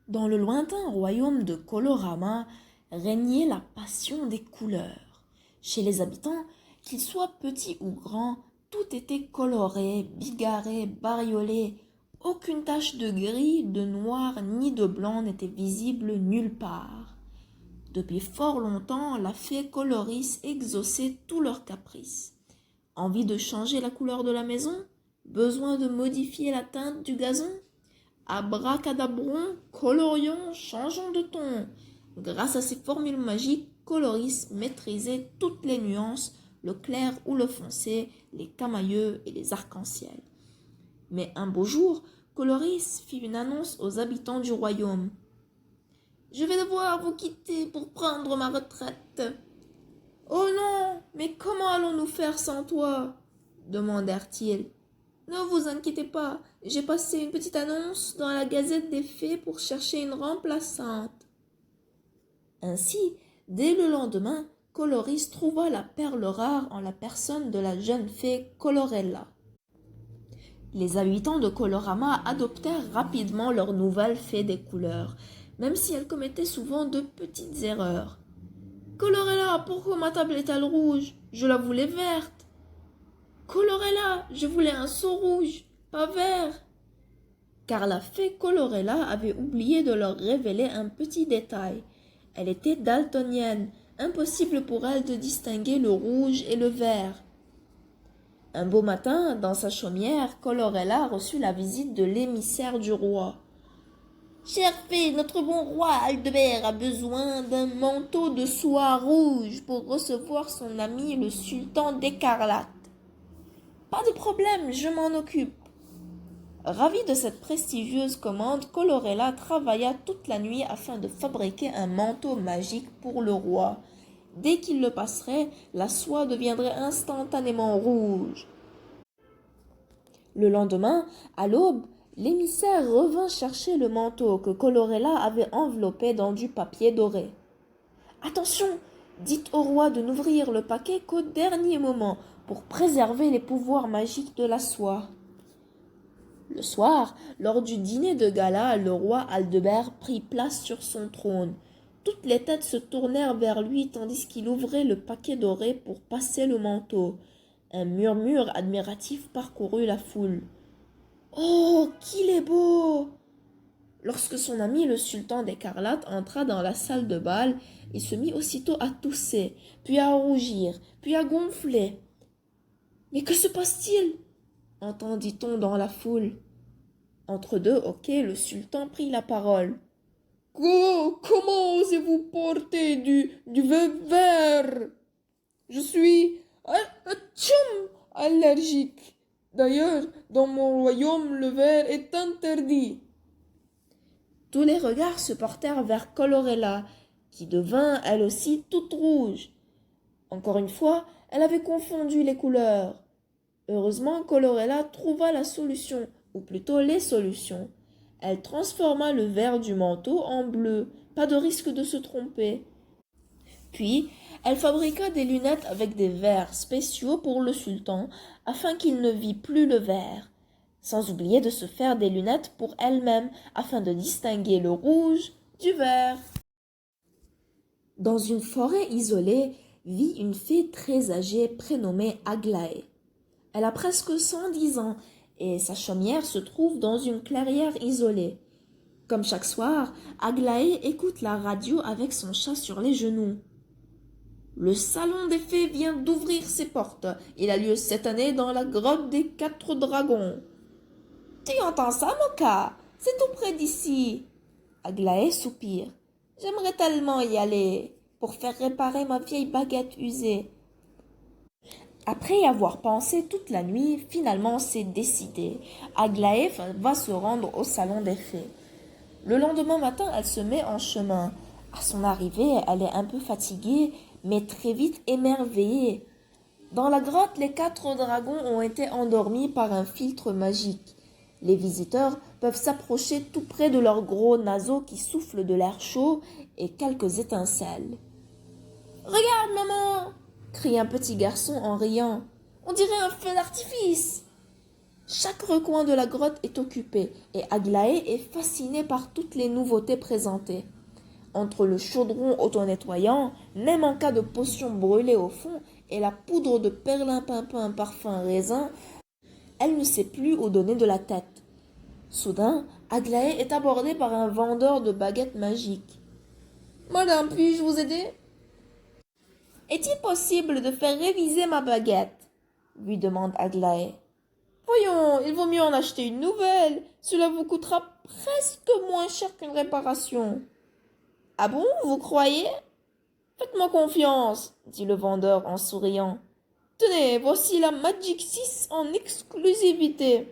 Dans le lointain royaume de Colorama régnait la passion des couleurs. Chez les habitants, qu'ils soient petits ou grands, tout était coloré, bigarré, bariolé. Aucune tache de gris, de noir ni de blanc n'était visible nulle part. Depuis fort longtemps, la fée Coloris exauçait tous leurs caprices. Envie de changer la couleur de la maison? Besoin de modifier la teinte du gazon? Abracadabron, colorions, changeons de ton. Grâce à ses formules magiques, Coloris maîtrisait toutes les nuances, le clair ou le foncé, les camailleux et les arcs-en-ciel. Mais un beau jour, Coloris fit une annonce aux habitants du royaume. « Je vais devoir vous quitter pour prendre ma retraite. »« Oh non, mais comment allons-nous faire sans toi ?» demandèrent-ils. « Ne vous inquiétez pas, j'ai passé une petite annonce dans la Gazette des Fées pour chercher une remplaçante. » Ainsi, dès le lendemain, Coloris trouva la perle rare en la personne de la jeune fée Colorella. Les habitants de Colorama adoptèrent rapidement leur nouvelle fée des couleurs, même si elle commettait souvent de petites erreurs. « Colorella, pourquoi ma table est-elle rouge? Je la voulais verte. »« Colorella, je voulais un seau rouge, pas vert. » Car la fée Colorella avait oublié de leur révéler un petit détail. Elle était daltonienne, impossible pour elle de distinguer le rouge et le vert. Un beau matin, dans sa chaumière, Colorella reçut la visite de l'émissaire du roi. « Chère fée, notre bon roi Aldebert a besoin d'un manteau de soie rouge pour recevoir son ami le sultan d'Écarlate. »« Pas de problème, je m'en occupe. » Ravie de cette prestigieuse commande, Colorella travailla toute la nuit afin de fabriquer un manteau magique pour le roi. Dès qu'il le passerait, la soie deviendrait instantanément rouge. Le lendemain, à l'aube, l'émissaire revint chercher le manteau que Colorella avait enveloppé dans du papier doré. « Attention, dites au roi de n'ouvrir le paquet qu'au dernier moment pour préserver les pouvoirs magiques de la soie. » Le soir, lors du dîner de gala, le roi Aldebert prit place sur son trône. Toutes les têtes se tournèrent vers lui tandis qu'il ouvrait le paquet doré pour passer le manteau. Un murmure admiratif parcourut la foule. « Oh, qu'il est beau !» Lorsque son ami le sultan d'Écarlate entra dans la salle de bal, il se mit aussitôt à tousser, puis à rougir, puis à gonfler. « Mais que se passe-t-il » entendit-on dans la foule. Entre deux hoquets, le sultan prit la parole. « Comment osez-vous porter du vin vert? Je suis allergique. D'ailleurs, dans mon royaume, le vert est interdit. » Tous les regards se portèrent vers Colorella, qui devint elle aussi toute rouge. Encore une fois, elle avait confondu les couleurs. Heureusement, Colorella trouva la solution, ou plutôt les solutions. Elle transforma le vert du manteau en bleu, pas de risque de se tromper. Puis, elle fabriqua des lunettes avec des verres spéciaux pour le sultan, afin qu'il ne vît plus le vert, sans oublier de se faire des lunettes pour elle-même, afin de distinguer le rouge du vert. Dans une forêt isolée, vit une fée très âgée prénommée Aglaé. Elle a presque 110 ans et sa chaumière se trouve dans une clairière isolée. Comme chaque soir, Aglaé écoute la radio avec son chat sur les genoux. « Le salon des fées vient d'ouvrir ses portes. Il a lieu cette année dans la grotte des 4 dragons. »« Tu entends ça, Moka? C'est tout près d'ici. » Aglaé soupire. « J'aimerais tellement y aller pour faire réparer ma vieille baguette usée. » Après y avoir pensé toute la nuit, finalement c'est décidé. Aglaé va se rendre au salon des fées. Le lendemain matin, elle se met en chemin. À son arrivée, elle est un peu fatiguée, mais très vite émerveillée. Dans la grotte, les 4 dragons ont été endormis par un filtre magique. Les visiteurs peuvent s'approcher tout près de leurs gros naseaux qui soufflent de l'air chaud et quelques étincelles. « Regarde, maman !» crie un petit garçon en riant. « On dirait un feu d'artifice !» Chaque recoin de la grotte est occupé et Aglaé est fasciné par toutes les nouveautés présentées. Entre le chaudron auto-nettoyant, même en cas de potion brûlée au fond, et la poudre de perlimpinpin parfum raisin, elle ne sait plus où donner de la tête. Soudain, Aglaé est abordée par un vendeur de baguettes magiques. Madame, puis-je vous aider? Est-il possible de faire réviser ma baguette? Lui demande Aglaé. Voyons, il vaut mieux en acheter une nouvelle. Cela vous coûtera presque moins cher qu'une réparation. Ah bon, vous croyez? Faites-moi confiance, dit le vendeur en souriant. Tenez, voici la Magic 6 en exclusivité.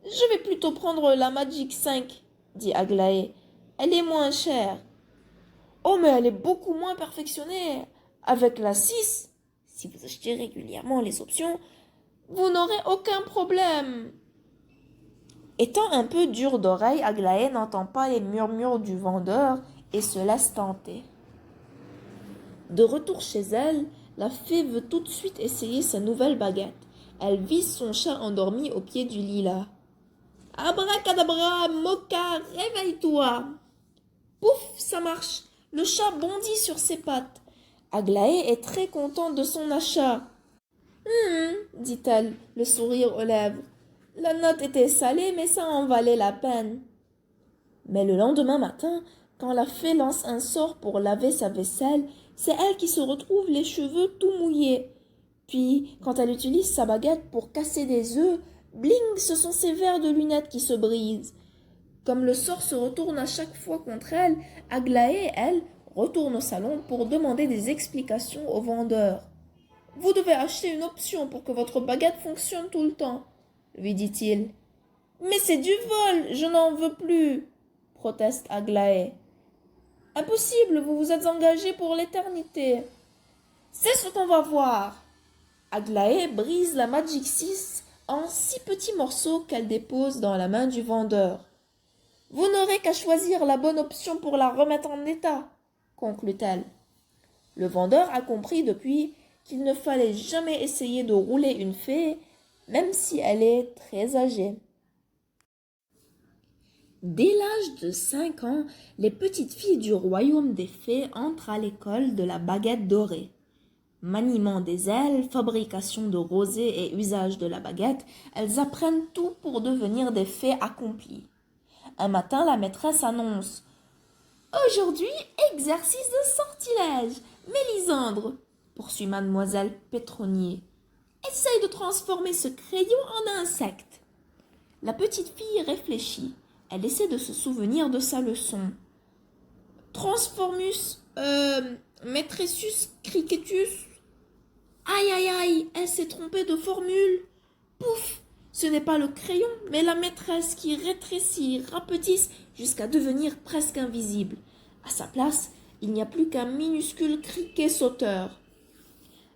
Je vais plutôt prendre la Magic 5, dit Aglaé. Elle est moins chère. Oh, mais elle est beaucoup moins perfectionnée. Avec la 6, si vous achetez régulièrement les options, vous n'aurez aucun problème. Étant un peu dur d'oreille, Aglaé n'entend pas les murmures du vendeur et se laisse tenter. De retour chez elle, la fée veut tout de suite essayer sa nouvelle baguette. Elle vise son chat endormi au pied du lilas. Abracadabra, Moka, réveille-toi. Pouf, ça marche. Le chat bondit sur ses pattes. Aglaé est très contente de son achat. Dit-elle, le sourire aux lèvres. La note était salée, mais ça en valait la peine. Mais le lendemain matin, quand la fée lance un sort pour laver sa vaisselle, c'est elle qui se retrouve les cheveux tout mouillés. Puis, quand elle utilise sa baguette pour casser des œufs, bling, ce sont ses verres de lunettes qui se brisent. Comme le sort se retourne à chaque fois contre elle, Aglaé, elle, retourne au salon pour demander des explications au vendeur. « Vous devez acheter une option pour que votre baguette fonctionne tout le temps, » lui dit-il. « Mais c'est du vol, je n'en veux plus, » proteste Aglaé. « Impossible, vous vous êtes engagé pour l'éternité. »« C'est ce qu'on va voir. » Aglaé brise la Magic 6 en 6 petits morceaux qu'elle dépose dans la main du vendeur. « Vous n'aurez qu'à choisir la bonne option pour la remettre en état, » conclut-elle. Le vendeur a compris depuis qu'il ne fallait jamais essayer de rouler une fée, même si elle est très âgée. Dès l'âge de 5 ans, les petites filles du royaume des fées entrent à l'école de la baguette dorée. Maniement des ailes, fabrication de rosée et usage de la baguette, elles apprennent tout pour devenir des fées accomplies. Un matin, la maîtresse annonce « Aujourd'hui, exercice de sortilège. Mélisandre, poursuit mademoiselle Pétronier, essaye de transformer ce crayon en insecte. » La petite fille réfléchit. Elle essaie de se souvenir de sa leçon. Transformus, Metressus cricetus. Aïe aïe aïe, elle s'est trompée de formule. Pouf, ce n'est pas le crayon, mais la maîtresse qui rétrécit, rapetisse jusqu'à devenir presque invisible. À sa place, il n'y a plus qu'un minuscule criquet sauteur.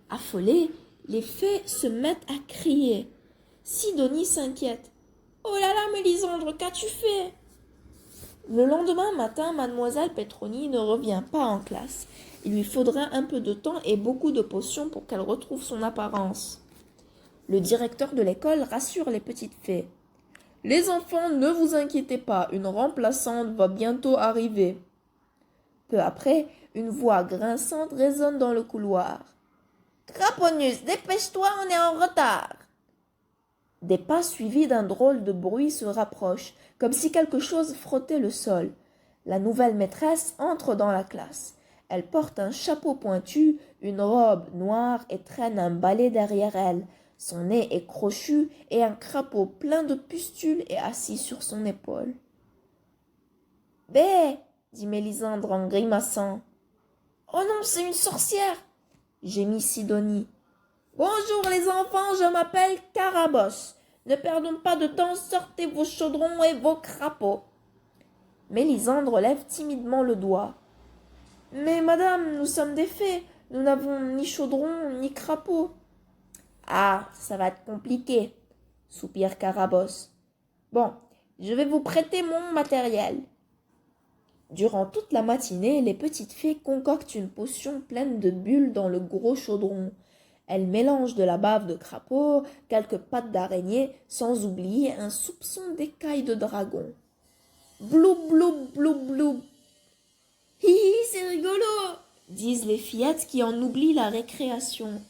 Affolées, les fées se mettent à crier. Sidonie s'inquiète. « Oh là là, Mélisandre, qu'as-tu fait ?» Le lendemain matin, mademoiselle Pétronie ne revient pas en classe. Il lui faudra un peu de temps et beaucoup de potions pour qu'elle retrouve son apparence. Le directeur de l'école rassure les petites fées. « Les enfants, ne vous inquiétez pas, une remplaçante va bientôt arriver. » Peu après, une voix grinçante résonne dans le couloir. « Craponus, dépêche-toi, on est en retard !» Des pas suivis d'un drôle de bruit se rapprochent, comme si quelque chose frottait le sol. La nouvelle maîtresse entre dans la classe. Elle porte un chapeau pointu, une robe noire et traîne un balai derrière elle. Son nez est crochu et un crapaud plein de pustules est assis sur son épaule. « Bé !» dit Mélisandre en grimaçant. « Oh non, c'est une sorcière !» gémit Sidonie. « Bonjour les enfants, je m'appelle Carabosse. Ne perdons pas de temps, sortez vos chaudrons et vos crapauds. » Mélisandre lève timidement le doigt. « Mais madame, nous sommes des fées, nous n'avons ni chaudron ni crapaud. »« Ah, ça va être compliqué, » soupire Carabosse. « Bon, je vais vous prêter mon matériel. » Durant toute la matinée, les petites fées concoctent une potion pleine de bulles dans le gros chaudron. Elle mélange de la bave de crapaud, quelques pattes d'araignée, sans oublier un soupçon d'écailles de dragon. Blou, blou, blou, blou. Hi, hi, c'est rigolo, disent les fillettes qui en oublient la récréation.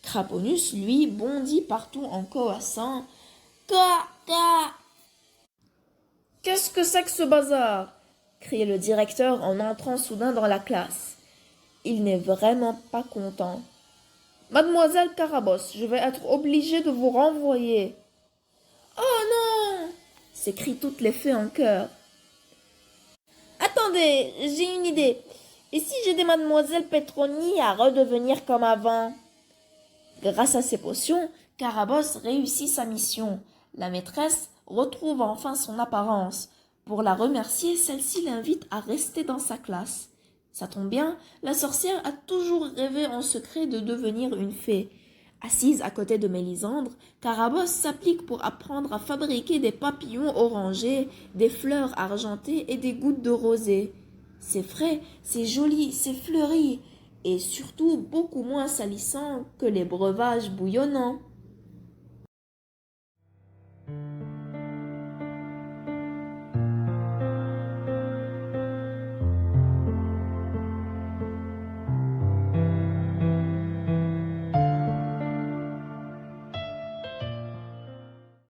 Craponus, lui, bondit partout en coassant. Quoi, quoi. Qu'est-ce que c'est que ce bazar? Criait le directeur en entrant soudain dans la classe. Il n'est vraiment pas content. Mademoiselle Carabosse, je vais être obligé de vous renvoyer. Oh non! S'écrient toutes les fées en chœur. Attendez, j'ai une idée. Et si j'aidais mademoiselle Petroni à redevenir comme avant? Grâce à ses potions, Carabosse réussit sa mission. La maîtresse retrouve enfin son apparence. Pour la remercier, celle-ci l'invite à rester dans sa classe. Ça tombe bien, la sorcière a toujours rêvé en secret de devenir une fée. Assise à côté de Mélisandre, Carabosse s'applique pour apprendre à fabriquer des papillons orangés, des fleurs argentées et des gouttes de rosée. C'est frais, c'est joli, c'est fleuri, et surtout beaucoup moins salissant que les breuvages bouillonnants.